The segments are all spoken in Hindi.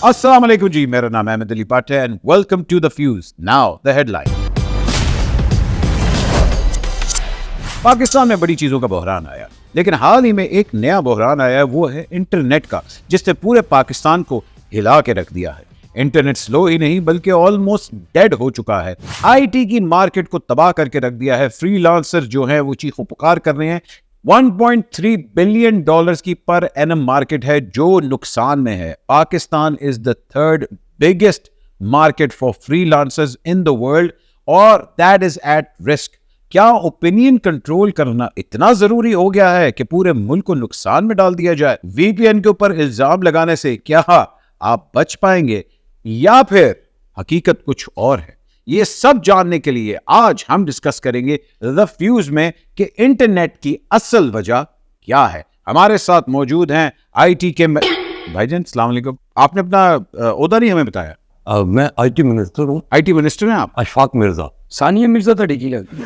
अस्सलाम वालेकुम जी, मेरा नाम अहमद अली भट्ट है and welcome to the fuse. Now the headline. Pakistan में बड़ी चीजों का बहरान आया, लेकिन हाल ही में एक नया बहरान आया है, वो है इंटरनेट का, जिसने पूरे पाकिस्तान को हिला के रख दिया है। इंटरनेट स्लो ही नहीं बल्कि ऑलमोस्ट डेड हो चुका है। आईटी की मार्केट को तबाह करके रख दिया है। फ्रीलांसर जो है वो चीखो पुकार कर रहे हैं। 1.3 बिलियन डॉलर्स की पर एनम मार्केट है जो नुकसान में है। Pakistan is the third biggest market for freelancers in the world और दैट इज एट रिस्क। क्या ओपिनियन कंट्रोल करना इतना जरूरी हो गया है कि पूरे मुल्क को नुकसान में डाल दिया जाए? वीपीएन के ऊपर इल्जाम लगाने से क्या आप बच पाएंगे या फिर हकीकत कुछ और है? ये सब जानने के लिए आज हम डिस्कस करेंगे द फ्यूज में कि इंटरनेट की असल वजह क्या है। हमारे साथ मौजूद हैं आईटी के भाईजान, अस्सलाम वालेकुम। आपने अपना ओहदा नहीं हमें बताया। मैं आईटी मिनिस्टर हूँ। आईटी मिनिस्टर हैं आप? अशफाक मिर्जा। सानिया मिर्जा तो डिगी लगी।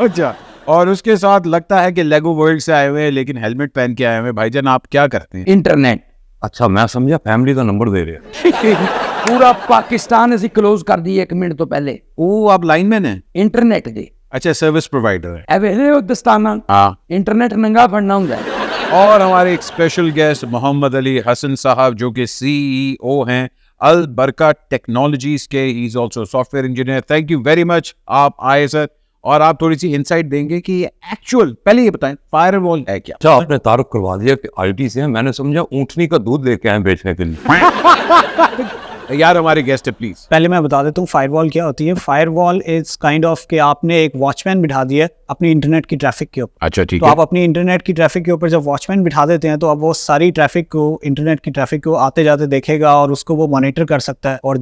अच्छा, और उसके साथ लगता है कि लेगो वर्ल्ड से आए हुए हैं लेकिन हेलमेट पहन के आए हुए हैं। भाईजान आप क्या करते हैं? इंटरनेट। अच्छा, मैं समझा फैमिली का नंबर दे रहे हैं। पूरा पाकिस्तान ਅਸੀਂ क्लोज कर दी 1 मिनट तो पहले। ओ, आप लाइनमैन हैं? इंटरनेट दे। अच्छा, सर्विस प्रोवाइडर है। ए वेले दस्ताना। हाँ। इंटरनेट नंगा पड़ना ਹੁੰਦਾ है। और हमारे एक स्पेशल गेस्ट मोहम्मद अली हसन साहब जो कि सीईओ हैं अल बरका टेक्नोलॉजीज के। He is also software engineer. Thank you very much, आप आए सर। और आप थोड़ी सी इंसाइट देंगे कि एक्चुअल, पहले ये बताएं फायरवॉल है क्या? अच्छा, आपने तारुफ करवा दिया कि आईटी से है। मैंने समझा ऊँटनी का दूध लेके आए बेचने के लिए। यार हमारे गेस्ट है, प्लीज। पहले मैं बता देता हूँ फायरवॉल क्या होती है। फायरवॉल इज काइंड ऑफ कि आपने एक वॉचमैन बिठा दिया है अपनी इंटरनेट की ट्रैफिक के ऊपर। अच्छा, ठीक तो है। आप अपनी इंटरनेट की ट्रैफिक के ऊपर जब वॉचमैन बिठा देते हैं तो अब वो सारी ट्रैफिक को, इंटरनेट की ट्रैफिक को आते जाते देखेगा और उसको वो मॉनिटर कर सकता है और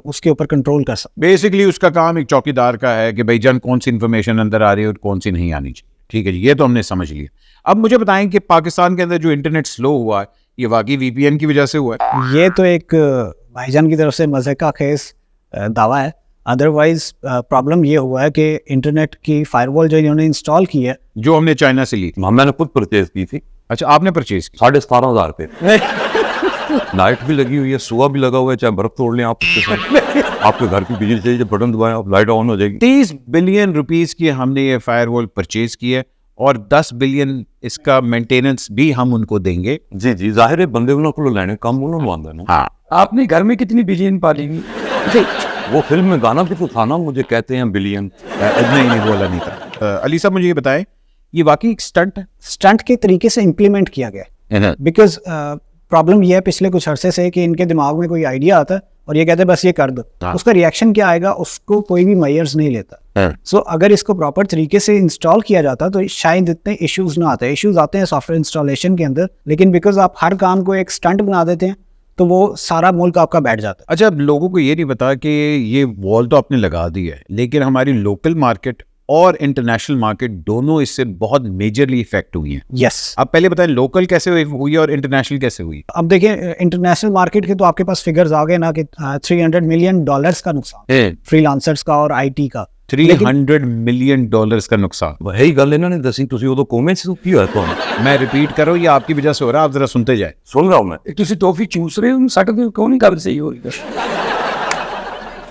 उसके ऊपर कंट्रोल कर सकता है। बेसिकली उसका काम एक चौकीदार का है कि भाईजान कौन सी इंफॉर्मेशन अंदर आ रही है और कौन सी नहीं आनी चाहिए। ठीक है जी, ये तो हमने समझ लिया। अब मुझे बताएं कि पाकिस्तान के अंदर जो इंटरनेट स्लो हुआ है ये वाकई वीपीएन की वजह से हुआ है? ये तो एक भाईजान की तरफ से मजे का खेस दावा है। अदरवाइज प्रॉब्लम ये हुआ है कि इंटरनेट की फायरवॉल जो इन्होंने इंस्टॉल की है, जो हमने चाइना से ली थी। मैंने खुद परचेज की थी। अच्छा, आपने परचेज की? 17,500 पे। लाइट भी लगी हुई है, सुआ भी लगा हुआ है, चाहे बर्फ तोड़ लें आप। आपके घर की बिजली चाहिए, बटन दबाएं आप, लाइट ऑन हो जाएगी। 30 बिलियन रुपीस की हमने ये फायरवॉल परचेज की है और 10 बिलियन इसका मेंटेनेंस भी हम उनको देंगे। जी जी, जाहिर है बंदे को लेने कम उन्होंने बांधा ना। हाँ। आपने घर में कितनी बिलियन पाली हुई? वो फिल्म में गाना भी तो था ना, मुझे कहते हैं बिलियन। नहीं बोला नहीं था। अली साहब मुझे ये बताएं, ये वाकई एक स्टंट है? स्टंट के तरीके से इम्प्लीमेंट किया गया है। बिकॉज प्रॉब्लम ये है पिछले कुछ अरसे से कि इनके दिमाग में कोई आइडिया आता है और ये कहते हैं बस ये कर दो। उसका रिएक्शन क्या आएगा उसको कोई भी मेजर्स नहीं लेता। सो अगर इसको प्रॉपर तरीके से इंस्टॉल किया जाता तो शायद इतने इश्यूज ना आते। इश्यूज आते हैं सॉफ्टवेयर इंस्टॉलेशन के अंदर, लेकिन बिकॉज आप हर काम को एक स्टंट बना देते हैं तो वो सारा मुल्क आपका बैठ जाता है। अच्छा, अब लोगों को ये नहीं पता कि ये वॉल तो आपने लगा दी है लेकिन हमारी लोकल मार्केट और इंटरनेशनल मार्केट दोनों इससे बहुत मेजरली इफेक्ट हुई हैं। यस। अब पहले बताएं लोकल कैसे हुई और इंटरनेशनल कैसे हुई? अब देखिए इंटरनेशनल मार्केट के तो आपके पास फिगर्स आ गए ना कि 300 मिलियन डॉलर्स का नुकसान फ्रीलांसर्स का और आईटी का। 300 मिलियन डॉलर्स का नुकसान। वही गल इन्होंने दसी, तुसी उदो कमेंट्स की होया तो मैं रिपीट कर रहा हूं, ये आपकी वजह से हो रहा है, आप जरा सुनते जाए। सुन रहा हूं मैं। ਤੁਸੀਂ टॉफी चूस रहे हो, सट क्यों नहीं कर सही होगी?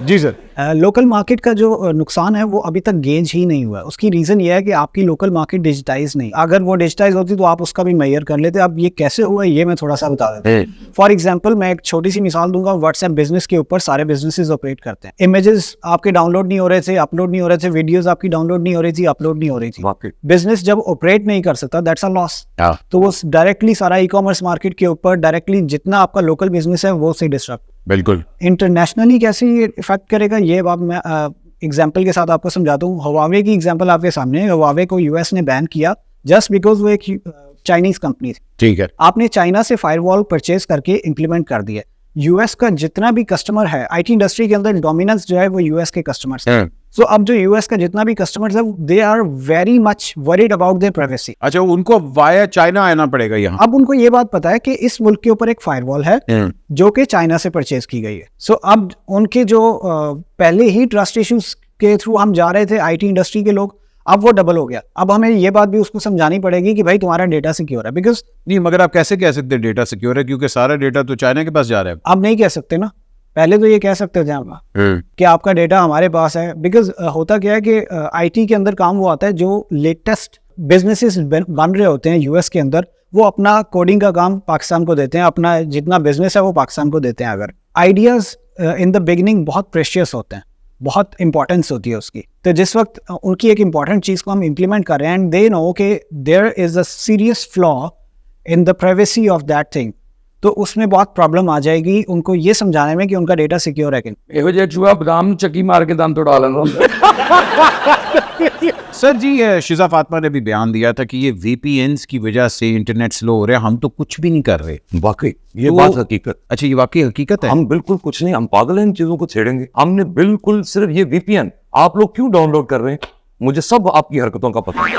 जी सर। लोकल मार्केट का जो नुकसान है वो अभी तक गेज ही नहीं हुआ है। उसकी रीजन ये है कि आपकी लोकल मार्केट डिजिटाइज नहीं। अगर वो डिजिटाइज होती तो आप उसका भी मेजर कर लेते। अब ये कैसे हुआ ये मैं थोड़ा सा बता देता हूँ। फॉर एग्जांपल मैं एक छोटी सी मिसाल दूंगा। व्हाट्सएप बिजनेस के ऊपर सारे बिजनेसेस ऑपरेट करते हैं। इमेजेस आपके डाउनलोड नहीं हो रहे थे, अपलोड नहीं हो रहे थे, वीडियोस आपकी डाउनलोड नहीं हो रही थी, अपलोड नहीं हो रही थी। बिजनेस जब ऑपरेट नहीं कर सकता दैट्स अ लॉस। तो वो डायरेक्टली सारा ई कॉमर्स मार्केट के ऊपर डायरेक्टली जितना आपका लोकल बिजनेस है वो से डिस्टर्ब। बिल्कुल। इंटरनेशनली कैसे ये इफेक्ट करेगा ये बात मैं एग्जांपल के साथ आपको समझाता हूँ। हवावे की एग्जांपल आपके सामने है। हवावे को यूएस ने बैन किया जस्ट बिकॉज वो एक चाइनीज कंपनी थी। ठीक है। आपने चाइना से फायरवॉल परचेज करके इंप्लीमेंट कर दिया। यूएस का जितना भी कस्टमर है आईटी इंडस्ट्री के अंदर डोमिनेंस जो है वो यूएस के कस्टमर्स हैं। सो अब जो यूएस का जितना भी कस्टमर्स है they are very much worried about their privacy. अच्छा, उनको वाया चाइना आना पड़ेगा यहाँ? अब उनको ये बात पता है कि इस मुल्क के ऊपर एक फायरवॉल है जो कि चाइना से परचेज की गई है। सो अब उनके जो पहले ही ट्रस्ट इश्यूज के थ्रू हम जा रहे थे आईटी इंडस्ट्री के लोग, अब वो डबल हो गया। अब हमें ये बात भी उसको समझानी पड़ेगी कि भाई तुम्हारा डेटा सिक्योर है, बिकॉज नहीं, मगर आप कैसे कह सकते हैं डेटा सिक्योर है, क्योंकि सारा डेटा तो चाइना के पास जा रहा है। आप नहीं कह सकते ना, पहले तो ये कह सकते थे आप कि आपका डेटा हमारे पास है। बिकॉज होता क्या है कि आईटी के अंदर काम वो आता है, जो लेटेस्ट बिजनेसेस बन रहे होते हैं यूएस के अंदर, वो अपना कोडिंग का काम पाकिस्तान को देते हैं, अपना जितना बिजनेस है वो पाकिस्तान को देते हैं। अगर आइडियाज इन द बिगिनिंग बहुत प्रेशियस होते हैं, बहुत इंपॉर्टेंस होती है उसकी, तो जिस वक्त उनकी एक इंपॉर्टेंट चीज़ को हम इम्प्लीमेंट कर रहे हैं एंड दे नो कि there is a serious flaw in the privacy of that thing, तो उसमें बहुत प्रॉब्लम आ जाएगी उनको ये समझाने में कि उनका डेटा सिक्योर है कि नहीं। ਇਹੋ ਜਿਹੇ ਚੂਹਾ ਬਦਾਮ ਚੱਕੀ ਮਾਰ ਕੇ ਦਮ ਤੋੜਾ ਲੈਂਦਾ ਹੁੰਦਾ। सर जी, शिजा फातिमा ने भी बयान दिया था कि ये VPNs की वजह से इंटरनेट स्लो हो रहा है, हम तो कुछ भी नहीं कर रहे। वाकई ये तो- बात हकीकत। अच्छा, ये वाकई हकीकत है। हम बिल्कुल कुछ नहीं, हम पागल हैं इन चीजों को छेड़ेंगे। हमने बिल्कुल सिर्फ ये VPN आप लोग क्यों डाउनलोड कर रहे हैं, मुझे सब आपकी हरकतों का पता है।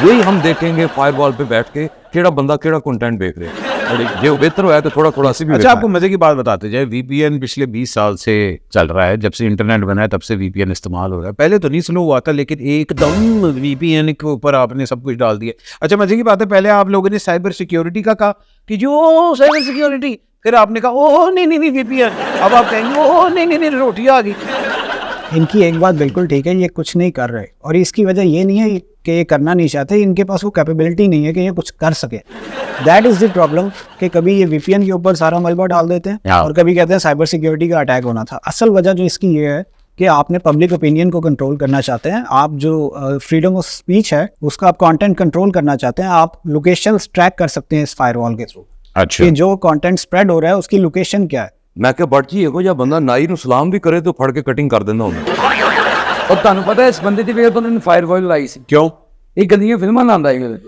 यही हम देखेंगे फायरवॉल पे बैठ के केड़ा बंदा केड़ा कंटेंट देख रहे हैं, और ये बेहतर हुआ है तो थोड़ा थोड़ा सी भी अच्छा, आपको मजे की बात बताते जाए, VPN पिछले 20 साल से चल रहा है, जब से इंटरनेट बना है तब से VPN इस्तेमाल हो रहा है। पहले तो नहीं स्लो हुआ था, लेकिन एकदम VPN के ऊपर आपने सब कुछ डाल दिया। अच्छा, मजे की बात है, पहले आप लोगों ने साइबर सिक्योरिटी का कहा कि जो साइबर सिक्योरिटी, फिर आपने कहा ओह नहीं नहीं नहीं VPN, अब आप कहेंगे ओह नहीं नहीं नहीं रोटी आ गई। इनकी एक बात बिल्कुल ठीक है, ये कुछ नहीं कर रहे, और इसकी वजह ये नहीं है कि ये करना नहीं चाहते, इनके पास वो कैपेबिलिटी नहीं है कि ये कुछ कर सके। दैट इज द प्रॉब्लम कि कभी ये VPN के ऊपर सारा मलबा डाल देते हैं और कभी कहते हैं साइबर सिक्योरिटी का अटैक होना था। असल वजह जो इसकी ये है कि आपने पब्लिक ओपिनियन को कंट्रोल करना चाहते हैं, आप जो फ्रीडम ऑफ स्पीच है उसका आप कंटेंट कंट्रोल करना चाहते हैं। आप लोकेशन ट्रैक कर सकते हैं इस फायरवॉल के थ्रू अच्छा, कि जो कंटेंट स्प्रेड हो रहा है उसकी लोकेशन क्या है। मैं क्या बट जी ਇਹੋ ਜਿਹਾ ਬੰਦਾ ਨਾਈ ਨੂੰ ਸਲਾਮ ਵੀ ਕਰੇ तो ਫੜ ਕੇ ਕਟਿੰਗ ਕਰ ਦਿੰਦਾ ਹੁੰਦਾ। ਔਰ ਤੁਹਾਨੂੰ ਪਤਾ ਇਸ ਬੰਦੇ ਦੀ ਵੇਲ ਤੋਂ ਨੇ ਫਾਇਰਵॉल ਲਾਈ ਸੀ, क्यों? ਇਹ ਗੰਦੀਆਂ ਫਿਲਮਾਂ ਲਾਉਂਦਾ ਹੈ।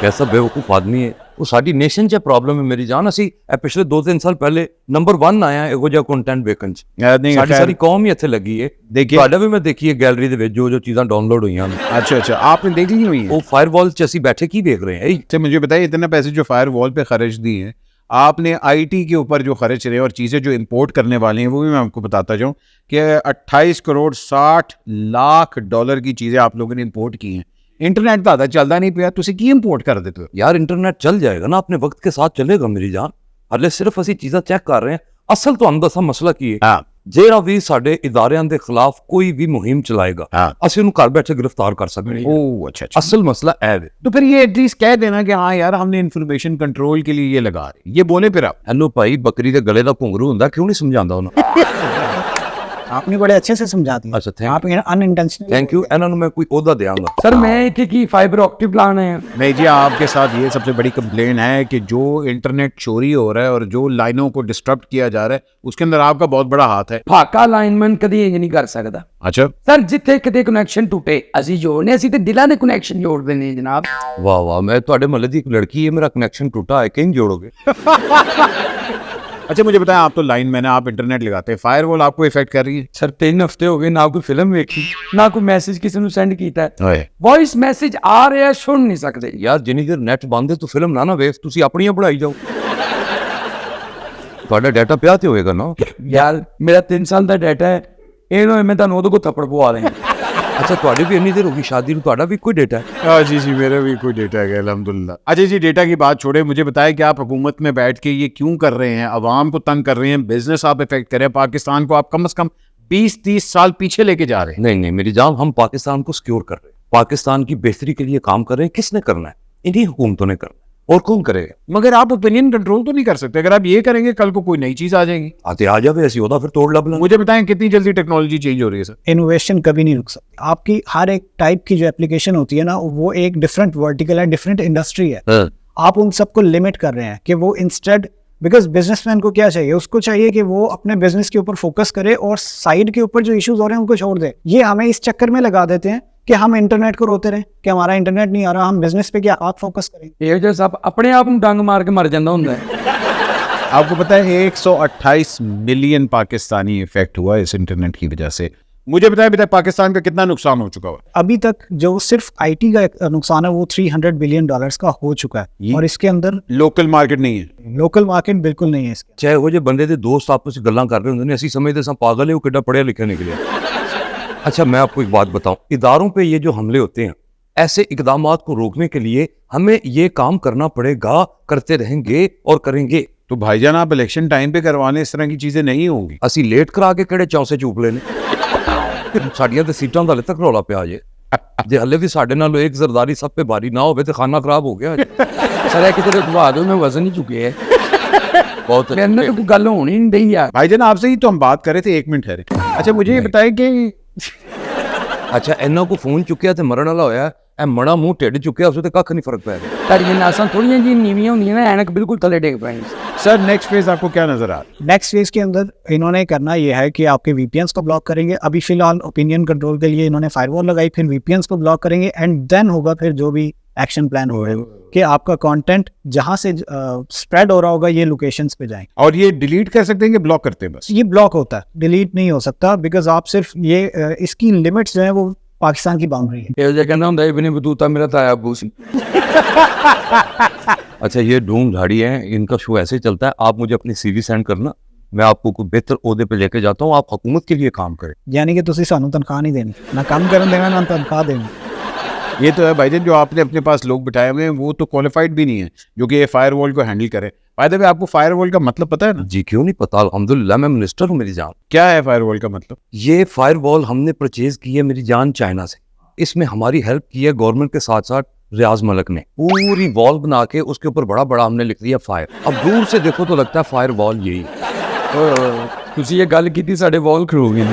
कैसा बेवकूफ आदमी है वो। साडी नेशन च प्रॉब्लम है मेरी जान। ਅਸੀਂ ਇਹ ਪਿਛਲੇ 2-3 ਸਾਲ ਪਹਿਲੇ ਨੰਬਰ 1 ਆਇਆ ਇਹੋ ਜਿਹਾ ਕੰਟੈਂਟ ਵੇਖਣ ਚ। नहीं, ਸਾਡੀ खैर, ਸਾਰੀ ਕੌਮ ਹੀ ਇੱਥੇ ਲੱਗੀ ਹੈ। देखिए- ਤੁਹਾਡਾ ਵੀ ਮੈਂ ਦੇਖੀ ਹੈ ਗੈਲਰੀ ਦੇ ਵਿੱਚ जो चीज़ां डाउनलोड हुई हैं, अच्छा अच्छा, आपने देख ली हुई है। वो फायरवॉल च ਅਸੀਂ बैठे की देख रहे हैं। अच्छा, मुझे बताइए, इतने पैसे जो फायर वॉल पे खर्च दिए हैं आपने, IT के ऊपर जो खर्च रहे और चीज़ें जो इंपोर्ट करने वाले हैं, वो भी मैं आपको बताता जाऊँ कि 28 करोड़ 60 लाख डॉलर की चीज़ें आप लोगों ने इंपोर्ट की हैं। इंटरनेट तो चलता नहीं पिया, तुसी की इंपोर्ट कर देते हो? यार इंटरनेट चल जाएगा ना, अपने वक्त के साथ चलेगा मेरी जान। हले सिर्फ ਅਸੀਂ ਚੀਜ਼ਾਂ ਚੈੱਕ ਕਰ ਰਹੇ ਹਾਂ। ਅਸਲ ਤੁਹਾਨੂੰ ਦੱਸਾਂ ਮਸਲਾ ਕੀ ਹੈ। हाँ ਜਿਹੜਾ ਵੀ ਸਾਡੇ ਇਦਾਰਿਆਂ ਦੇ ਖਿਲਾਫ ਕੋਈ ਵੀ ਮੁਹਿੰਮ ਚਲਾਏਗਾ हाँ, ਅਸੀਂ ਉਹਨੂੰ ਘਰ ਬੈਠੇ गिरफ्तार कर सकते हैं। ओह अच्छा अच्छा। असल मसला है वे। तो फिर ये एटलीस्ट कह देना कि हाँ यार, हमने इन्फॉर्मेशन कंट्रोल के लिए ये लगा रहे, ये बोले फिर आप। हेलो भाई, बकरी ਦੇ ਗਲੇ ਦਾ ਘੁੰਗਰੂ ਹੁੰਦਾ, क्यों नहीं समझांदा ਉਹਨਾਂ। आपने बड़े अच्छे से समझा दिया। अच्छा, thank आप अनइंटेंशनल थैंक यू। ਇਹਨਾਂ ਨੂੰ ਮੈਂ ਕੋਈ ਅਹੁਦਾ ਦੇਵਾਂਗਾ। ਸਰ ਮੈਂ ਇੱਥੇ ਕੀ ਫਾਈਬਰ ऑप्टिक प्लान है। नहीं जी, आपके साथ ये सबसे बड़ी कंप्लेन है कि जो इंटरनेट चोरी हो रहा है और जो लाइनों को डिस्टर्ब किया जा रहा है, उसके अंदर आपका बहुत बड़ा हाथ है। ਫਾਕਾ ਅਲਾਈਨਮੈਂਟ ਕਦੀ ਇੰਜ ਨਹੀਂ ਕਰ ਸਕਦਾ। अच्छा, ਸਰ ਜਿੱਥੇ ਕਿਤੇ ਕਨੈਕਸ਼ਨ ਟੁੱਟੇ ਅਸੀਂ ਜੋੜਨੇ, ਅਸੀਂ ਤੇ ਦਿਲਾਂ ਦੇ ਕਨੈਕਸ਼ਨ ਜੋੜਦੇ ਨੇ ਜਨਾਬ। वाह वाह, मैं ਤੁਹਾਡੇ ਮਹੱਲੇ ਦੀ ਇੱਕ ਲੜਕੀ ਹੈ, ਮੇਰਾ ਕਨੈਕਸ਼ਨ ਟੁੱਟਾ ਹੈ, ਕਿੰਜ ਜੋੜੋਗੇ? अच्छा मुझे बताएं, आप तो लाइन मैन, आप इंटरनेट लगाते हैं, फायरवॉल आपको इफेक्ट कर रही है? ਸਰ 3 ਹਫ਼ਤੇ ਹੋ ਗਏ ਨਾ ਕੋਈ ਫਿਲਮ ਵੇਖੀ, ਨਾ ਕੋਈ ਮੈਸੇਜ ਕਿਸੇ ਨੂੰ ਸੈਂਡ ਕੀਤਾ। ओए, ਵੌਇਸ ਮੈਸੇਜ ਆ ਰਿਹਾ, ਸੁਣ ਨਹੀਂ ਸਕਦੇ। ਯਾਰ ਜਿੰਨੀ ਦੇਰ ਨੈਟ ਬੰਦ ਹੈ ਤੂੰ ਫਿਲਮ ਨਾ ਵੇਖ, ਤੁਸੀਂ ਆਪਣੀਆਂ ਬਣਾਈ ਜਾਓ। ਤੁਹਾਡਾ ਡਾਟਾ ਪਿਆ ਤੇ ਹੋਏਗਾ ਨਾ। ਯਾਰ ਮੇਰਾ 3 ਸਾਲ ਦਾ ਡਾਟਾ ਹੈ, ਇਹ ਨਾ ਮੈਂ ਤੁਹਾਨੂੰ ਉਹਦੇ ਕੋਲ ਥੱਪੜ ਪਵਾ ਦੇਂ। ਅੱਛਾ, ਤੁਹਾਡੀ ਵੀ ਇੰਨੀ ਦੇਰ ਹੋ ਗਈ ਸ਼ਾਦੀ ਨੂੰ, ਤੁਹਾਡਾ ਵੀ ਕੋਈ ਡਾਟਾ है? हाँ जी जी, मेरा भी कोई डेटा है अल्हम्दुलिल्लाह। अच्छा जी, डेटा की बात छोड़े, मुझे बताएं कि आप हुकूमत में बैठ के ये क्यों कर रहे हैं, अवाम को तंग कर रहे हैं, बिजनेस आप इफेक्ट करें, पाकिस्तान को आप कम से कम 20-30 साल पीछे लेके जा रहे हैं। नहीं नहीं मेरी जान, हम पाकिस्तान को सिक्योर कर रहे हैं, पाकिस्तान की बेहतरी के लिए काम कर रहे हैं। किसने करना है? इन्हीं हुकूमतों ने करना है, और कौन करेगा? मगर आप ओपिनियन कंट्रोल तो नहीं कर सकते। अगर आप ये करेंगे, कल को कोई नई चीज आ जाएगी। आते आ जावे ऐसी होता फिर तोड़ लब लेंगे। मुझे बताएं कितनी जल्दी टेक्नोलॉजी चेंज हो रही है सर? इनोवेशन कभी नहीं रुक सकती। आपकी हर एक टाइप की जो एप्लीकेशन होती है ना, वो एक डिफरेंट वर्टिकल है, डिफरेंट इंडस्ट्री है। हाँ। आप उन सबको लिमिट कर रहे हैं कि वो इंस्टेड, बिकॉज बिजनेसमैन को क्या चाहिए, उसको चाहिए कि वो अपने बिजनेस के ऊपर फोकस करे और साइड के ऊपर जो इश्यूज हो रहे हैं उनको छोड़ दे। ये हमें इस चक्कर में लगा देते हैं कि हम इंटरनेट को रोते रहे कि हमारा इंटरनेट नहीं आ रहा, हम बिजनेस पे क्या आप फोकस करें। ਇਹੋ ਜਿਹਾ ਸਭ ਆਪਣੇ ਆਪ ਨੂੰ ਡੰਗ ਮਾਰ ਕੇ ਮਰ ਜਾਂਦਾ ਹੁੰਦਾ ਹੈ। आपको पता है 128 मिलियन पाकिस्तानी इफेक्ट हुआ इस इंटरनेट की वजह से। मुझे बताएं पाकिस्तान का कितना नुकसान हो चुका हुआ? अभी तक जो सिर्फ आईटी का एक नुकसान है वो $300 बिलियन का हो चुका है, और इसके अंदर लोकल मार्केट नहीं है। लोकल मार्केट बिल्कुल नहीं है इसके। ਚਾਹੇ ਉਹ ਜੇ ਬੰਦੇ ਦੇ ਦੋਸਤ ਆਪਸ ਵਿੱਚ ਗੱਲਾਂ ਕਰ ਰਹੇ ਹੁੰਦੇ ਨੇ, ਅਸੀਂ ਸਮਝਦੇ ਸਾਂ ਪਾਗਲ ਹੈ, ਉਹ ਕਿੱਡਾ ਪੜ੍ਹਿਆ ਲਿਖਿਆ ਨਿਕਲਿਆ। अच्छा मैं आपको एक बात बताऊं, इदारों पे ये जो हमले होते हैं, ऐसे इकदामात को रोकने के लिए हमें ये काम करना पड़ेगा, करते रहेंगे और करेंगे। तो भाईजान आप इलेक्शन टाइम पे करवाने इस तरह की चीजें नहीं होंगी। ਅਸੀਂ ਲੇਟ ਕਰਾ ਕੇ ਕਿਹੜੇ ਚੌਂਸੇ ਚੂਪ ਲੈਣੇ ਸਾਡੀਆਂ ਤੇ ਸੀਟਾਂ ਦਾ ਹਲੇ ਤੱਕ ਰੌਲਾ ਪਿਆ ਜੇ ਜੇ ਹਲੇ ਵੀ ਸਾਡੇ ਨਾਲੋਂ ਇੱਕ ਜ਼ਰਦਾਰੀ ਸਭ ਤੇ ਭਾਰੀ ਨਾ ਹੋਵੇ ਤੇ ਖਾਨਾ ਖਰਾਬ ਹੋ ਗਿਆ सर है कितने घुमा दो मैं वजन ही चुके है बहुत मेरे अंदर तो कोई गल होनी नहीं रही यार। भाईजान आपसे ही तो हम बात कर रहे थे, 1 मिनट ठहरे। अच्छा मुझे ये बताएं कि ਅੱਛਾ ਇਹਨਾਂ ਕੋ ਫੋਨ ਚੁੱਕਿਆ ਤੇ ਮਰਨ ਵਾਲਾ ਹੋਇਆ, ਇਹ ਮੜਾ ਮੂੰਹ ਢਿੱਡ ਚੁੱਕਿਆ, ਉਸ ਤੇ ਕੱਖ ਨਹੀਂ ਫਰਕ ਪੈ ਰਿਹਾ। तारी नासां थोड़ी जी नीवियां होंगी ना, ऐनक बिल्कुल थले टेक पाएंगे। सर नेक्स्ट फेज आपको क्या नजर आ रहा है? नेक्स्ट फेज के अंदर इन्होंने करना ये है कि आपके VPNs को ब्लॉक करेंगे। अभी फिलहाल ओपिनियन कंट्रोल के लिए इन्होंने फायरवॉल लगाई, फिर VPNs को ब्लॉक करेंगे एंड देन होगा फिर जो भी एक्शन प्लान होगा कि आपका कंटेंट जहां से स्प्रेड हो रहा होगा ये लोकेशंस पे जाएंगे। और ये डिलीट कर सकते हैं कि ब्लॉक करते हैं बस? ये ब्लॉक होता है, डिलीट नहीं हो सकता, बिकॉज आप सिर्फ ये इसकी लिमिट्स जो है वो पाकिस्तान की बाउंड्री है। ये जो कहना होता है इब्ने बतूता मेरा ताया अब्बू सी। अच्छा ये ढूंढ झाड़ी है, इनका शो ऐसे चलता है। आप मुझे अपनी CV सेंड करना, मैं आपको कोई बेहतर ओहदे पे लेके जाता हूँ, आप हुकूमत के लिए काम करें। यानी कि तुसी सानू तनख्वाह नहीं देनी, ना काम करन देना ना तनख्वाह देनी। ये तो है भाईजान, जो आपने अपने पास लोग बिठाए हुए हैं वो तो क्वालिफाइड भी नहीं है जो कि ये फायरवॉल को हैंडल करे। फायदे में आपको फायरवॉल का मतलब पता है ना? जी क्यों नहीं पता, अल्हम्दुलिल्लाह मैं मिनिस्टर हूँ मेरी जान। क्या है फायरवॉल का मतलब? ये फायरवॉल हमने परचेज की है मेरी जान चाइना से। इसमें हमारी हेल्प की है गवर्नमेंट के साथ साथ रियाज मलक ने। पूरी वॉल बना के उसके ऊपर बड़ा बड़ा हमने लिख दिया फायर। अब दूर से देखो तो लगता है फायर वॉल यही। तुसी ये गल की साडे वॉल खड़ोगे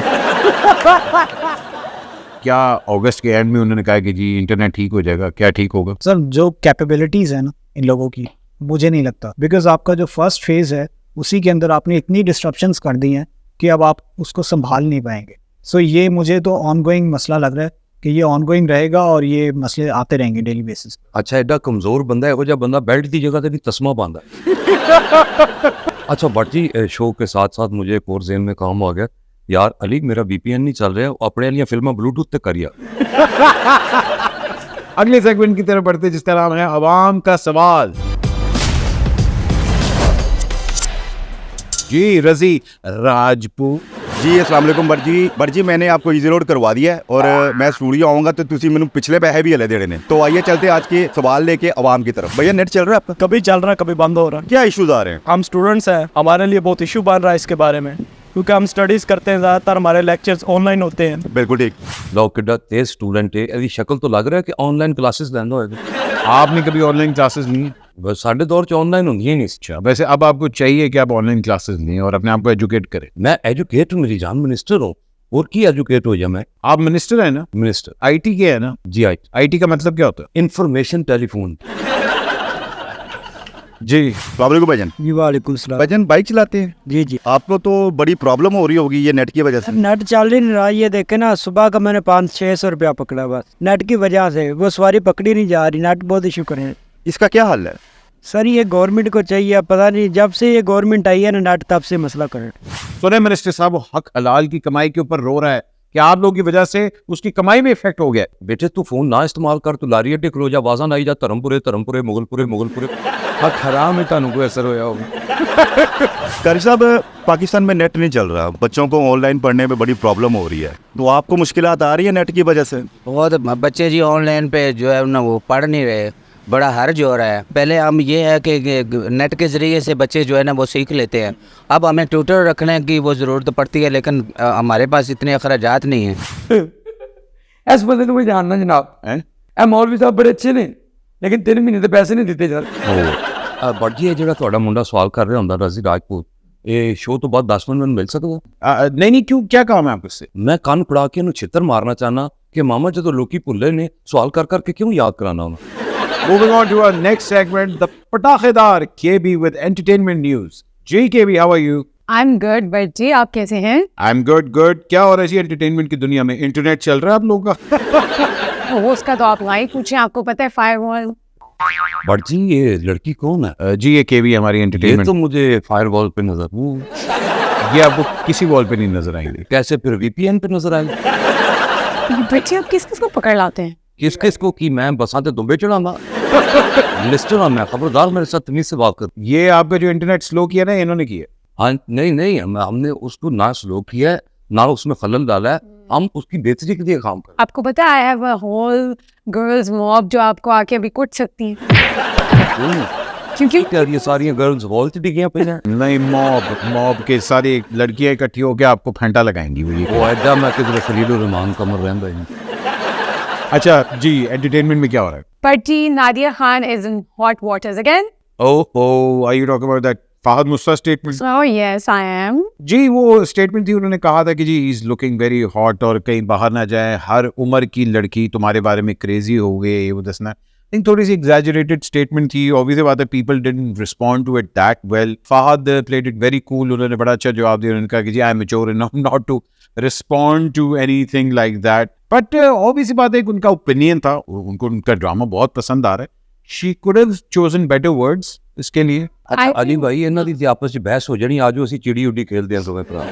क्या अगस्त के एंड में उन्होंने कहा कि जी इंटरनेट ठीक हो जाएगा? क्या ठीक होगा? सर जो कैपेबिलिटीज है ना इन लोगों की, मुझे नहीं लगता, बिकॉज आपका जो फर्स्ट फेज है उसी के अंदर आपने इतनी डिस्ट्रप्शंस कर दी हैं कि अब आप उसको संभाल नहीं पाएंगे। सो ये मुझे तो ऑनगोइंग मसला लग रहा है कि ये ऑनगोइंग रहेगा और ये मसले आते रहेंगे डेली बेसिस पे। अच्छा एडा कमजोर बंदा है, बंदा बेल्ट की जगह से भी तस्मा बांधा। अच्छा भट्ट जी शो के साथ साथ मुझे एक और ज़हन में काम आ गया यार, अली मेरा VPN नहीं चल रहा, अपने वाली फिल्म ब्लूटूथ तक करिया। अगले सेगमेंट की तरफ बढ़ते जिसका नाम है अवाम का सवाल। जी रजी राजपूत जी अस्सलाम वालेकुम बट जी मैंने आपको इजी रोड करवा दिया है और मैं स्टूडियो आऊँगा तो तुसी मैंने पिछले पैसे भी हले देने ने। तो आइए चलते आज के सवाल लेके अवाम की तरफ। भैया नेट चल रहा है आपका? कभी चल रहा है कभी बंद हो रहा है। क्या इश्यूज आ रहे हैं? हम स्टूडेंट्स हैं, हमारे लिए बहुत इशू बन रहा है इसके बारे में, क्योंकि हम स्टडीज़ करते हैं, ज़्यादातर हमारे लेक्चर्स ऑनलाइन होते हैं। बिल्कुल ठीक। लो किड्डा तेज स्टूडेंट है, यदि शक्ल तो लग रहा है कि ऑनलाइन क्लासेस लेना होगा। आपने कभी ऑनलाइन क्लासेस ली हैं? बस साढ़े दौर च ऑनलाइन होंगी ही नहीं। अच्छा वैसे अब आपको चाहिए कि आप ऑनलाइन क्लासेस लें और अपने आप को एजुकेट करें। मैं एजुकेट हूँ मेरी जान, मिनिस्टर हूँ, और की एजुकेट हो जाए मैं? आप मिनिस्टर है ना? मिनिस्टर IT के है ना? जी IT का मतलब क्या होता है? Information telephone. जी अस्सलाम वालेकुम भाईजान। जी वालेकुम सलाम। भाईजान बाइक चलाते हैं? जी जी। आपको तो बड़ी प्रॉब्लम हो रही होगी ये नेट की वजह से। नेट चल ही नहीं रहा, ये देखे ना, सुबह का मैंने 500-600 रुपया पकड़ा बस नेट की वजह से, वो सवारी पकड़ी नहीं जा रही, नेट बहुत इशू करे। इसका क्या हल है? सर ये गवर्नमेंट को चाहिए, पता नहीं जब से ये गवर्नमेंट आई है ना नेट तब से मसला करे। सुने मिनिस्टर साहब, वो हक हलाल की कमाई के ऊपर रो रहा है कि आप लोगों की वजह से उसकी कमाई में इफेक्ट हो गया। बेटे तू फोन ना इस्तेमाल कर, तू लारी अड्डे खलो जा, आवाज़ां आई जा धर्मपुरे मुगलपुरे। हक हराम है, तानू कोई असर होया होगा। कारी साहब पाकिस्तान में नेट नहीं चल रहा, बच्चों को ऑनलाइन पढ़ने में बड़ी प्रॉब्लम हो रही है, तो आपको मुश्किलात आ रही है नेट की वजह से? बहुत बच्चे जी ऑनलाइन पे जो है ना वो पढ़ नहीं रहे, बड़ा हर्ज हो रहा है। पहले हम ये है कि नेट के ज़रिए से बच्चे जो है ना वो सीख लेते हैं, अब हमें ट्यूटर रखने की वो ज़रूरत पड़ती है, लेकिन हमारे पास इतने अखराजात नहीं हैं। इस बंदे को मैं जानना जनाब, ए मौलवी साहब बड़े अच्छे ने, लेकिन 3 महीने तो पैसे नहीं दिते यार। बट जी ਜਿਹੜਾ ਤੁਹਾਡਾ ਮੁੰਡਾ ਸਵਾਲ ਕਰ ਰਿਹਾ ਹੁੰਦਾ ਰਜ਼ੀ ਰਾਜਪੂਤ, ਇਹ ਸ਼ੋਅ ਤੋਂ ਬਾਅਦ 10 ਮਿੰਟ ਮੈਨੂੰ ਮਿਲ ਸਕਦਾ? नहीं क्यों, क्या काम है आपको इससे? मैं ਕੰਨ ਫੜਾ ਕੇ ਇਹਨੂੰ ਛਿੱਤਰ ਮਾਰਨਾ ਚਾਹਨਾ ਕਿ ਮਾਮਾ ਜਦੋਂ ਲੋਕੀ ਭੁੱਲੇ ਨੇ ਸਵਾਲ ਕਰ ਕਰਕੇ ਕਿਉਂ ਯਾਦ ਕਰਾਣਾ ਉਹਨਾਂ। Moving on to our next segment, the Patakhedar KB with entertainment news. Ji KB, how are you? I'm good, but जी आप कैसे हैं? I'm good. क्या हो रहा है जी एंटरटेनमेंट की दुनिया में? इंटरनेट चल रहा है आप लोगों का? वो उसका तो आप वहीं पूछें, आपको पता है फायरवॉल। बट जी ये लड़की कौन है? जी ये KB हमारी ये एंटरटेनमेंट। तो मुझे फायरवॉल पे नजर, ये आपको किसी वॉल पे नहीं नजर आएंगे। कैसे फिर VPN पे नजर आएगी? बच्चे आप किस किस को पकड़ लाते हैं? किस किस को कि मैं बसा ते दुबे चढ़ाऊंगा? मिनिस्टर हूं मैं, खबरदार मेरे साथ तमीज से बात कर। ये आपका जो इंटरनेट स्लो किया ना इन्होंने किया। हाँ नहीं हमने उसको ना स्लो किया है, ना उसमें खलल डाला है, हम उसकी बेहतरी के लिए काम करें। आपको पता है I have a whole girls mob जो आपको आके अभी कुट सकती है क्योंकि क्या ये सारी गर्ल्स हॉल से डिगियां पहले नहीं, मॉब के सारी लड़कियां इकट्ठी होकर आपको फेंटा लगाएंगी वो ये। वो ऐदा मैं किधर फरीदो रहमान कमर रहंदा है। अच्छा जी, एंटरटेनमेंट में क्या हो रहा है? Party Nadia Khan is in hot waters again. Oh, are you talking about that Fahad मुस्ता statement? Oh yes, I am. जी, वो स्टेटमेंट थी, उन्होंने कहा था कि जी he is looking very hot और कहीं बाहर ना जाए, हर उम्र की लड़की तुम्हारे बारे में क्रेजी हो गई, ये वो दसना। I think थोड़ी सी एग्जैजरेटेड स्टेटमेंट थी। ऑब्वियसली बात है, people didn't respond to it that well. Fahad played it very cool, उन्होंने बड़ा अच्छा जवाब दिया। उन्होंने कहा कि जी I am mature enough not to respond to anything like that, but obviously बात है, उनका ओपिनियन था, उनको उनका ड्रामा बहुत पसंद आ रहा है। She could have chosen better words इसके लिए। अच्छा अली भाई, ਇਹਨਾਂ ਦੀ आपस ਵਿੱਚ ਬਹਿਸ ਹੋ ਜਾਣੀ, ਆਜੋ ਅਸੀਂ ਚਿੜੀ ਉੱਡੀ ਖੇਲਦੇ ਹਾਂ ਦੋਵੇਂ ਭਰਾ।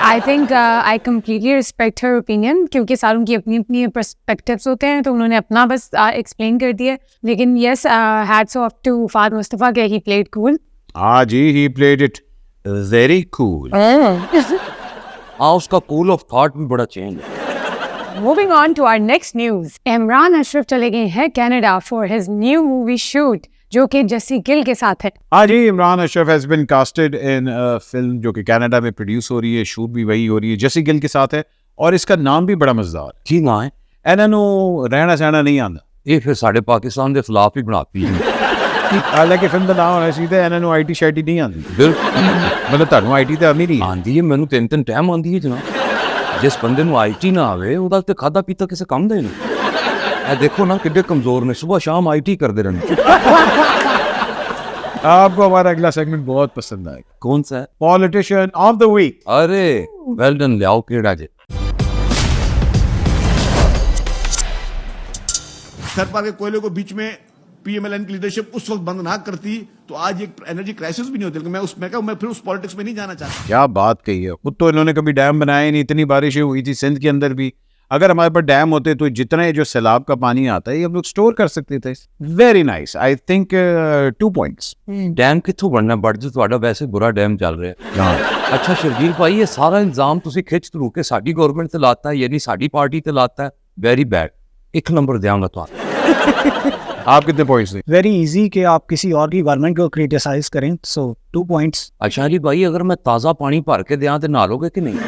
I think I completely respect her opinion क्योंकि सारों की अपनी अपनी perspectives होते हैं, तो उन्होंने अपना बस explain कर दिया। लेकिन yes, hats off to Fahd Mustafa कि he played cool. हाँ जी, he played it very cool. हाँ, उसका कूल ऑफ थॉट भी बड़ा चेंज है। Moving on to our next news. Imran Ashraf चले गए हैं Canada for his new movie shoot जो कि जस्सी गिल के साथ है। हाँ जी, Imran Ashraf has been casted in film जो कि कनाडा में प्रोड्यूस हो रही है, शूट भी वही हो रही है, जस्सी गिल के साथ है, और इसका नाम भी बड़ा मजेदार है। की ना है ਇਹਨਾਂ ਨੂੰ ਰਹਿਣਾ ਸਹਿਣਾ ਨਹੀਂ ਆਉਂਦਾ। ਇਹ ਫਿਰ ਸਾਡੇ ਪਾਕਿस्तान ਦੇ ਖਿਲਾਫ ਹੀ ਬਣਾਤੀ ਹੈ। ਹਾਲਾਂਕਿ ਫਿਲਮ ਦਾ ਨਾਮ ਹੋਣਾ ਸੀ ਤੇ ਇਹਨਾਂ ਨੂੰ ਆਈਟੀ ਸ਼ਾਈਟੀ ਨਹੀਂ ਆਉਂਦੀ। ਬਿਲਕੁਲ ਮਤਲਬ ਤੁਹਾਨੂੰ ਆਈਟੀ ਤਾਂ ਆਉਂਦੀ ਨਹੀਂ ਹੈ। ਆਂਦੀ ਹੈ, ਮੈਨੂੰ ਤਿੰਨ ਟਾਈਮ ਆਂਦੀ ਹੈ ਜਨਾਬ। ਜਿਸ ਬੰਦੇ ਨੂੰ ਆਈਟੀ ਨਾ ਆਵੇ ਉਹਦਾ ਤੇ ਖਾਦਾ ਪੀਤਾ ਕਿਸੇ ਕੰਮ ਦਾ ਹੀ ਨਹੀਂ। ਇਹ ਦੇਖੋ ਨਾ ਕਿੱਡੇ ਕਮਜ਼ੋਰ ਨੇ, ਸੁਬह शाम आईटी करते रहने। आपको हमारा अगला सेगमेंट बहुत पसंद आएगा। कौन सा है? Politician of the week. अरे वेल डन, लियाओ केड़ा जे। थर्ड पार्टी के कोयले को बीच में पीएमएलएन की लीडरशिप उस वक्त बंद ना करती तो आज एक एनर्जी क्राइसिस भी नहीं होती। मैं फिर उस पॉलिटिक्स में नहीं जाना चाहता। क्या बात कही है, खुद तो इन्होंने कभी डैम बनाए नहीं, इतनी बारिशें हुई थी सिंध के अंदर भी। अगर हमारे पास डैम होते तो जितना जो सैलाब का पानी आता है ये हम लोग स्टोर कर सकते थे। Very nice, I think 2 points। Dam कित्थों बनना, बड़ जो ਤੁਹਾਡਾ ਵੈਸੇ ਬੁਰਾ ਡੈਮ ਚੱਲ ਰਿਹਾ ਹੈ। ਅੱਛਾ ਸ਼ਰਜੀਲ ਭਾਈ, ਇਹ ਸਾਰਾ ਇਲਜ਼ਾਮ ਤੁਸੀਂ ਖਿੱਚ ਧਰੂ ਕੇ ਸਾਡੀ ਗਵਰਨਮੈਂਟ ਤੇ ਲਾਤਾ ਹੈ, ਯਾਨੀ ਸਾਡੀ ਪਾਰਟੀ ਤੇ ਲਾਤਾ ਹੈ। वेरी बैड, 1 नंबर देंगे तो आप कितने पॉइंट्स दें? वेरी इजी कि आप किसी और की गवर्नमेंट को क्रिटिसाइज करें, सो 2 points। अच्छा जी भाई, अगर मैं ताज़ा पानी भर के दिया तो नहा लोगे कि नहीं?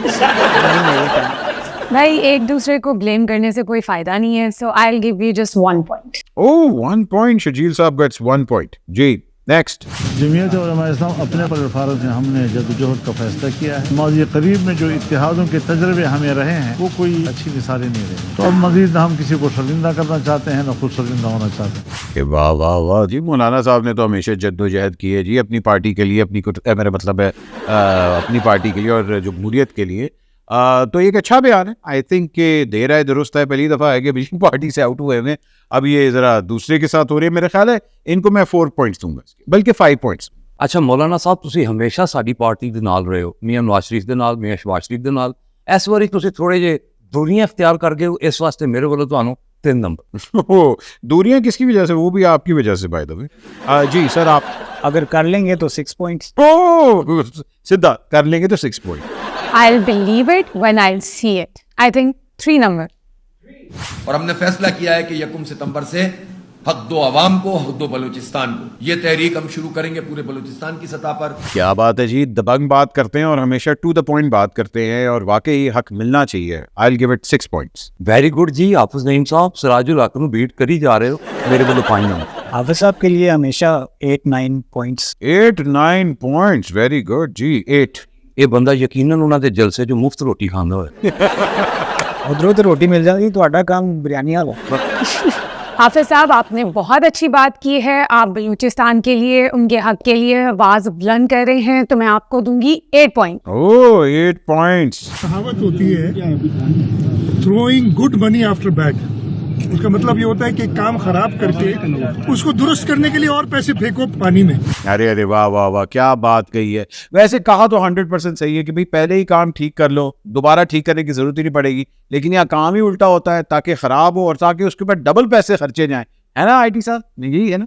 भाई एक दूसरे को ब्लेम करने से कोई फायदा नहीं है, so I will give you just 1 point। Oh, 1 point, Shajeel साहब gets 1 point। जी नेक्स्ट। जमीयत उलमा इस्लाम अपने प्लेटफार्म से हमने जद्दोजहद का फैसला किया है। माज़ी करीब में जो इत्तेहादों के तजर्बे हमें रहे हैं वो कोई अच्छी मिसालें नहीं रही। तो अब मजीद हम किसी को शर्मिंदा करना चाहते हैं, न खुद शर्मिंदा होना चाहते हैं। वाह वाह वाह जी, मौलाना साहब ने तो हमेशा जद्दोजहद की है जी अपनी पार्टी के लिए, मेरा मतलब है अपनी पार्टी के लिए और जमहूरियत के लिए। तो एक अच्छा बयान है। आई थिंक कि देर आए दुरुस्त है, पहली दफ़ा है कि बीजेपी पार्टी से आउट हुए हैं, अब ये ज़रा दूसरे के साथ हो रही है। मेरा ख्याल है इनको मैं 4 points दूंगा, बल्कि 5 points। अच्छा मौलाना साहब, ਤੁਸੀਂ ਹਮੇਸ਼ਾ ਸਾਡੀ ਪਾਰਟੀ ਦੇ ਨਾਲ ਰਹੇ ਹੋ, ਮੀਆਂ ਨਵਾਜ਼ ਸ਼ਰੀਫ ਦੇ ਨਾਲ, ਮੀਆਂ ਸ਼ਬਾਜ਼ ਸ਼ਰੀਫ ਦੇ ਨਾਲ। ਇਸ ਵਾਰੀ ਤੁਸੀਂ ਥੋੜੇ ਜੇ दूरियां इख्तियार कर गए हो, इस वास्ते मेरे वालों तो 3 नंबर। दूरियां किसकी वजह से? वो भी आपकी वजह से बाय द वे। जी सर, आप अगर कर लेंगे तो 6 points। सीधा कर लेंगे तो 6 points। I'll believe it when I'll see it। I think 3 number। और हमने फैसला किया है कि 1 सितंबर से हक दो अवाम को, हक दो बलूचिस्तान को। ये तहरीक हम शुरू करेंगे पूरे बलूचिस्तान की सतह पर। क्या बात है जी, दबंग बात करते हैं और हमेशा टू द पॉइंट बात करते हैं, और वाकई हक मिलना चाहिए। I will give it 6 points। Very good जी, हाफिज नईम साहब सिराजुल हक नूं बीट करी जा रहे हो, मेरे वालों 5 नंबर। हाफिज साहब के लिए हमेशा 8-9 points। 8-9 points, वेरी गुड जी। 8 ये बंदा यकीनन उन्हां दे जलसे जो मुफ्त रोटी खांदा होए। उधरों तो रोटी मिल जाती, तो आटा काम बिरयानी आ गया। हाफिज साहब, आपने बहुत अच्छी बात की है। आप बलूचिस्तान के लिए, उनके हक के लिए आवाज बुलंद कर रहे हैं, तो मैं आपको दूंगी 8 point। ओह 8 points। कहावत होती है throwing good money after bad. उसका मतलब ये होता है कि काम खराब करके उसको दुरुस्त करने के लिए और पैसे फेंको पानी में। अरे अरे वाह वाह वाह, क्या बात कही है। वैसे कहा तो 100% सही है कि भाई पहले ही काम ठीक कर लो, दोबारा ठीक करने की जरूरत ही नहीं पड़ेगी। लेकिन यहाँ काम ही उल्टा होता है, ताकि खराब हो और ताकि उसके ऊपर डबल पैसे खर्चे जाएं, है ना आईटी साहब? यही है ना?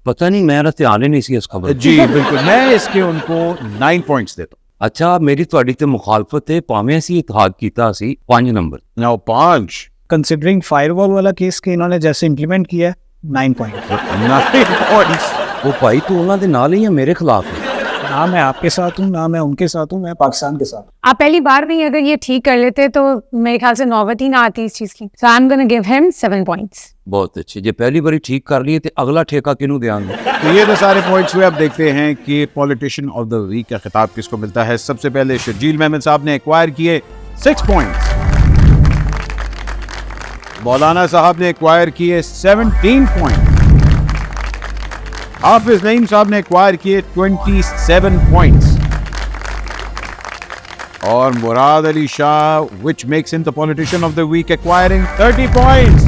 पता नहीं, मेरा ध्यान ही नहीं सी इस खबर। जी बिल्कुल, मैं इसके उनको 9 points देता हूँ। ਅੱਛਾ ਮੇਰੀ ਤੁਹਾਡੀ ਤੇ ਮੁਖਾਲਫਤ ਹੈ ਭਾਵੇਂ ਅਸੀਂ ਇਤਿਹਾਦ ਕੀਤਾ ਸੀ 5 ਨੰਬਰ Now 5. कंसिडरिंग फायरवॉल वाला केस के इन्होंने जैसे इम्प्लीमेंट किया है 9 पॉइंट। 9 points. ਉਹ ਭਾਈ ਤੂੰ ਉਹਨਾਂ ਦੇ ਨਾਲ ਹੀ ਆ ਮੇਰੇ ਖਿਲਾਫ ਹੈ। ना मैं आपके साथ हूँ, ना मैं उनके साथ हूँ, मैं पाकिस्तान के साथ हूँ। आप पहली बार में ही अगर ये ठीक कर लेते तो मेरे ख्याल से नौबत ही ना आती इस चीज़ की। So I'm gonna give him 7 points. बहुत अच्छे जे पहली बारी ठीक कर लिए तो अगला ठेका किनू देंगे। तो ये तो सारे पॉइंट्स हुए। अब देखते हैं कि पॉलिटिशियन ऑफ द वीक का खिताब किसको मिलता है। सबसे पहले शर्जील मेहमद साहब ने एक्वायर किए 6 पॉइंट्स। मौलाना साहब ने एक्वायर किए 17 पॉइंट। हाफिज नईम साहब ने एक्वायर किए 27 पॉइंट्स। और Murad Ali Shah, which makes him the politician of the week, acquiring 30 points.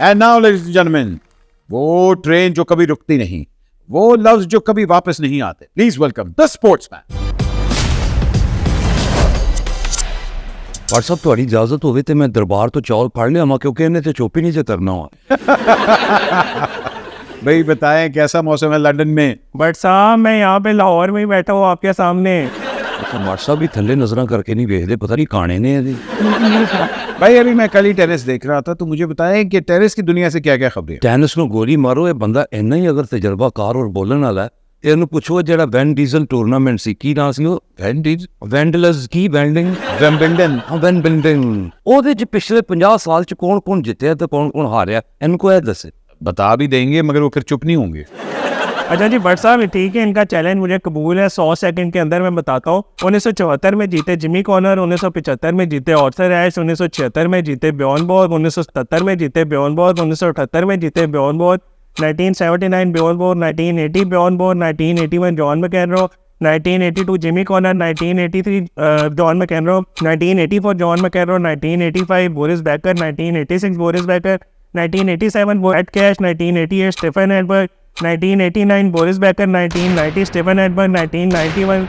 And now, ladies and gentlemen, वो ट्रेन जो कभी रुकती नहीं, वो लफ्ज जो कभी वापस नहीं आते, प्लीज वेलकम द स्पोर्ट्समैन। पर सब थोड़ी इजाजत होवे ते मैं दरबार तो चौल फाड़ लिया क्योंकि इन्हें तो चुप ही नहीं से करना हुआ। भाई बताएं कैसा मौसम है लंदन में। बट साहब मैं यहाँ पे लाहौर में ही बैठा हूँ आपके सामने। माशा भी थल्ले नजर करके नहीं वेखते, पता नहीं काने ने भाई अभी मैं कल ही टेनिस देख रहा था, तो मुझे बताएं कि टेनिस की दुनिया से क्या क्या खबरें। टेनिस में गोली मारो ये बंदा इन्ना ही अगर तजर्बाकार और बोलन वाला है ਇਹਨੂੰ ਪੁੱਛੋ ਜਿਹੜਾ ਵੈਨ ਡੀਜ਼ਲ ਟੂਰਨਾਮੈਂਟ ਸੀ ਕੀ ਨਾਮ ਸੀ ਉਹ ਵੈਂਡਲਸ ਕੀ ਵੈਂਬਿੰਡਨ ਉਹਦੇ ਚ ਪਿਛਲੇ 50 ਸਾਲ ਚ ਕੌਣ ਜਿੱਤਿਆ ਤੇ ਕੌਣ ਹਾਰਿਆ ਇਹਨੂੰ ਕੋਈ ਦੱਸੇ। बता भी देंगे मगर वो फिर चुप नहीं होंगे। अच्छा जी भट्ट साहब ठीक है, इनका चैलेंज मुझे कबूल है। 100 सेकंड के अंदर मैं बताता हूँ। 1974 में जीते जिमी कॉर्नर, 1975 में जीते ऑर्थर एश, 1976 में जीते ब्योर्न बोर्ग, 1977 में जीते ब्योर्न बोर्ग, 1978 में जीते Bjorn Borg, 1979 Bjorn Borg, 1980 Bjorn Borg, 1981 John McEnroe, 1982 Jimmy Connors, 1983 John McEnroe, 1984 John McEnroe, 1985 Boris Becker, 1986 Boris Becker, 1987 Ed Cash, 1988 Stefan Edberg, 1989 Boris Becker, 1990 Stefan Edberg, 1991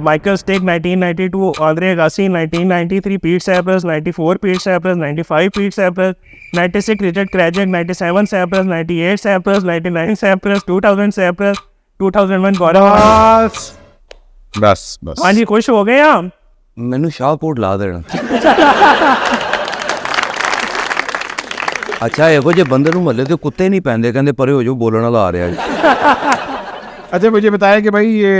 Michael Stich, 1992 Andre Agassi, 1993 Pete सैप्रस, 94 पीट सैप्रस, 95 पीट सैप्रस, 96 रिचर्ड क्रैजक, 97 सैप्रस, 98 सैप्रस, 99 सैप्रस, 2000 सैप्रस, 2001 गौरव। बस हाँ जी खुश हो गए आप? मैनू शाहकोट ला देना। अच्छा ਇਹੋ ਜਿਹੇ ਬੰਦੇ ਨੂੰ ਮਹੱਲੇ ਦੇ ਕੁੱਤੇ ਨਹੀਂ ਪੈਂਦੇ, ਕਹਿੰਦੇ ਪਰੇ ਹੋ ਜੋ ਬੋਲਣ वाला आ रहा है। अच्छा मुझे बताया कि भाई ये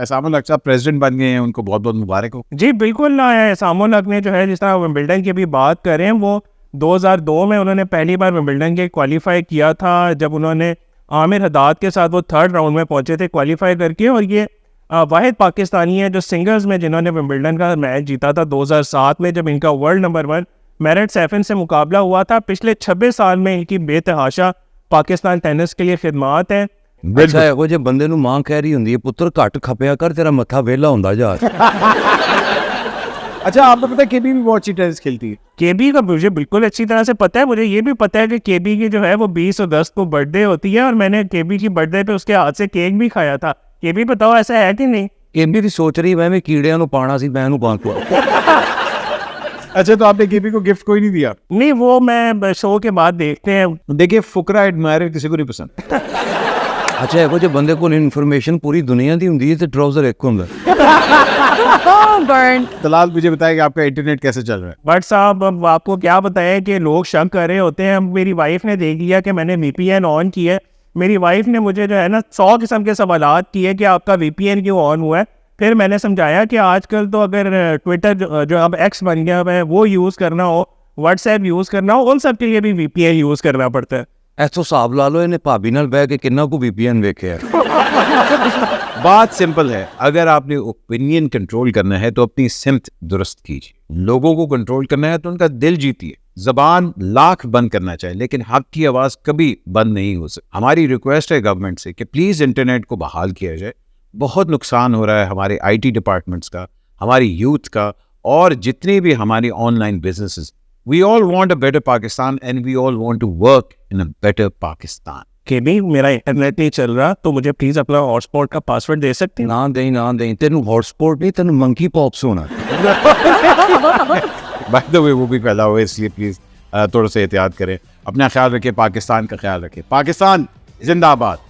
एसामुल हक साहब प्रेसिडेंट बन गए हैं, उनको बहुत बहुत मुबारक हो। जी बिल्कुल। एसामुल हक ने जो है जिस तरह विंबलडन की भी बात करें, वो 2002 में उन्होंने पहली बार विंबलडन के क्वालिफाई किया था, जब उन्होंने आमिर हदाद के साथ वो 3rd राउंड में पहुंचे थे क्वालिफाई करके। और ये वाहिद पाकिस्तानी है जो सिंगल्स में जिन्होंने विंबलडन का मैच जीता था 2007 में, जब इनका वर्ल्ड नंबर 1 मैरिट सैफन से मुकाबला हुआ था। पिछले 26 साल में इनकी बेतहाशा पाकिस्तान टेनिस के लिए खिदमात है। अच्छा ਇਹੋ ਜਿਹੇ ਬੰਦੇ ਨੂੰ ਮਾਂ ਕਹਿ ਰਹੀ ਹੁੰਦੀ ਹੈ ਪੁੱਤਰ ਘੱਟ ਖਪਿਆ ਕਰ, ਤੇਰਾ ਮੱਥਾ ਵੇਲਾ ਹੁੰਦਾ ਜਾ। अच्छा आपको पता है केबी भी बहुत अच्छी टेनिस खेलती है। केबी का मुझे बिल्कुल अच्छी तरह से पता है। मुझे ये भी पता है कि केबी की जो है वो 20 अगस्त को बर्थडे होती है, और मैंने केबी की बर्थडे पे उसके हाथ से केक भी खाया था। केबी बताओ ऐसा है कि नहीं? केबी ਦੀ ਸੋਚ ਰਹੀ ਮੈਂ ਵੀ ਕੀੜਿਆਂ ਨੂੰ ਪਾਣਾ ਸੀ, ਮੈਂ ਇਹਨੂੰ ਪਾ ਕੇ। अच्छा तो आपने केबी को गिफ्ट कोई नहीं दिया? नहीं, वो मैं शो के बाद देखते हैं। देखिए फुकरा एडमायर किसी को नहीं पसंद। अच्छा ਇਹੋ ਜਿਹੇ ਬੰਦੇ ਕੋਲ ਇਨਫੋਰਮੇशन पूरी दुनिया ਦੀ ਹੁੰਦੀ ਹੈ ਤੇ ट्राउजर एक ਹੁੰਦਾ। तलाल मुझे बताया कि आपका इंटरनेट कैसे चल रहा है। बट साहब अब आपको क्या बताया कि लोग शक कर रहे होते हैं। मेरी वाइफ ने देख लिया कि मैंने VPN ऑन किया है। मेरी वाइफ ने मुझे जो है ना 100 किस्म के सवालात किए कि आपका VPN क्यों ऑन हुआ है। फिर मैंने समझाया कि आजकल तो अगर ट्विटर जो अब X बन गया है वो यूज़ करना हो, व्हाट्सएप यूज़ करना हो, उन सब के लिए भी VPN यूज़ करना पड़ता है। ऐसो हिसाब ला लो इन्हें भाभी नाल बह के किन्ना को VPN वेखे है। बात सिंपल है, अगर आपने ओपिनियन कंट्रोल करना है तो अपनी सिमत दुरुस्त कीजिए। लोगों को कंट्रोल करना है तो उनका दिल जीतिए। जबान लाख बंद करना चाहिए लेकिन हक की आवाज़ कभी बंद नहीं हो सकती। हमारी रिक्वेस्ट है गवर्नमेंट से कि प्लीज़ इंटरनेट को बहाल किया जाए। बहुत नुकसान हो रहा है हमारे IT डिपार्टमेंट्स का, हमारी यूथ का, और जितने भी हमारी online businesses. We all want a better Pakistan and we all want to work in a better Pakistan. कि भी मेरा इंटरनेट नहीं चल रहा तो मुझे प्लीज अपना हॉटस्पॉट का पासवर्ड दे सकते हैं? ना दें तेनू हॉटस्पॉट नहीं, तेनू मंकी पॉप्स होना। By the way वो भी फैला हुआ है, इसलिए प्लीज थोड़ा सा एहतियात करें। अपना ख्याल रखें, पाकिस्तान का ख्याल रखें। पाकिस्तान जिंदाबाद।